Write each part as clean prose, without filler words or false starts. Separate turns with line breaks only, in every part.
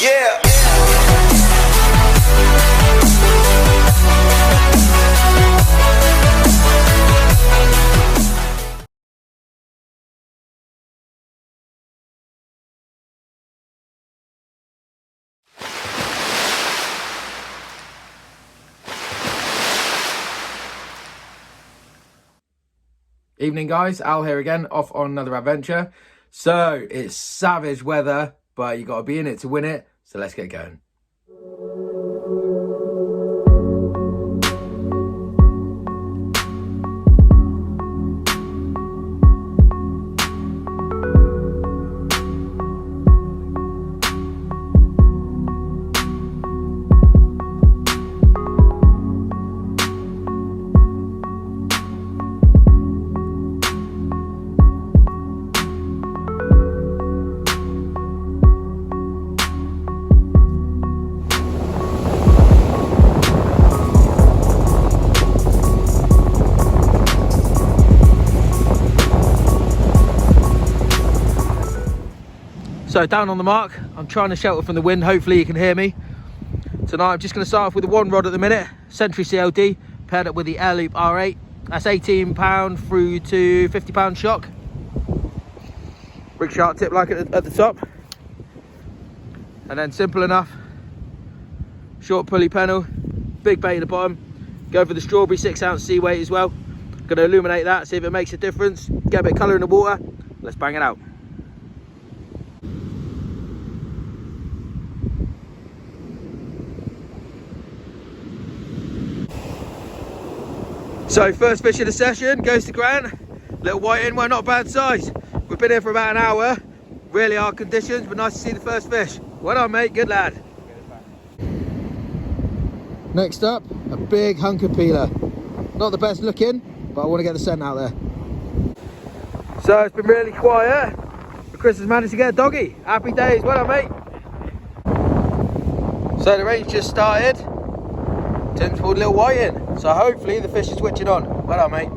Yeah.
Evening guys, Al here again, off on another adventure. So it's savage weather, but you got to be in it to win it. So let's get going. So down on the mark, I'm trying to shelter from the wind, hopefully you can hear me. Tonight I'm just going to start off with the one rod at the minute, Century CLD, paired up with the Air Loop R8. That's £18 through to £50 shock. Rig shark tip like at the top. And then simple enough, short pulley pennel, big bait at the bottom. Go for the strawberry 6-ounce sea weight as well. Going to illuminate that, see if it makes a difference. Get a bit of colour in the water, let's bang it out. So first fish of the session goes to Grant. Little whiting, well not bad size. We've been here for about an hour. Really hard conditions, but nice to see the first fish. Well done mate, good lad. Next up, a big hunker peeler. Not the best looking, but I want to get the scent out there. So it's been really quiet, but Chris has managed to get a doggy. Happy days, well done mate. So the range just started. Tim's pulled a little white in, so hopefully the fish is switching on. Well done, mate.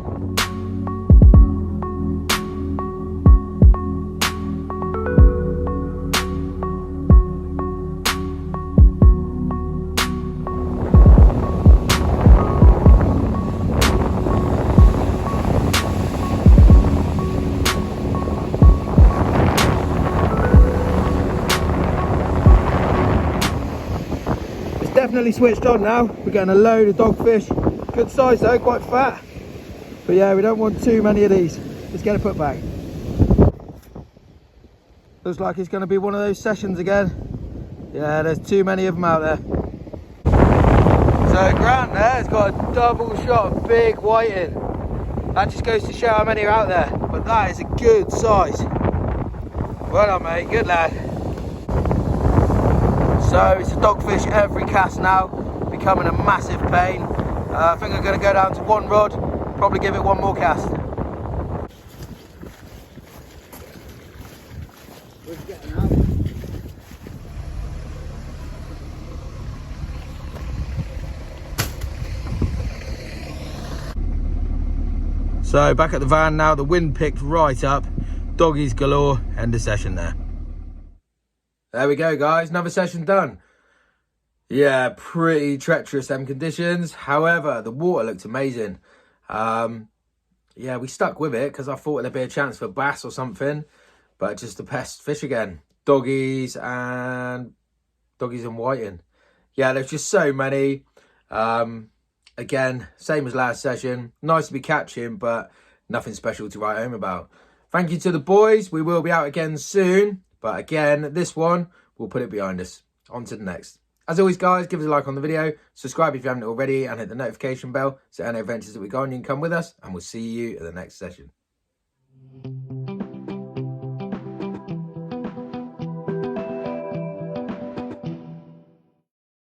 Definitely switched on now. We're getting a load of dogfish. Good size though, quite fat. But yeah, we don't want too many of these. Let's get it put back. Looks like it's going to be one of those sessions again. Yeah, there's too many of them out there. So Grant there has got a double shot of big whiting. That just goes to show how many are out there. But that is a good size. Well done mate, good lad. So it's a dogfish every cast now, becoming a massive pain. I think I'm going to go down to one rod, probably give it one more cast. So back at the van now, the wind picked right up, doggies galore, end of session there. There we go guys, another session done. Yeah, pretty treacherous them conditions. However, the water looked amazing. Yeah, we stuck with it because I thought there'd be a chance for bass or something. But just the pest fish again. Doggies and whiting. Yeah, there's just so many. Again, same as last session. Nice to be catching, but nothing special to write home about. Thank you to the boys. We will be out again soon. But again, this one, we'll put it behind us. On to the next. As always, guys, give us a like on the video. Subscribe if you haven't already and hit the notification bell so any adventures that we go on, you can come with us. And we'll see you at the next session.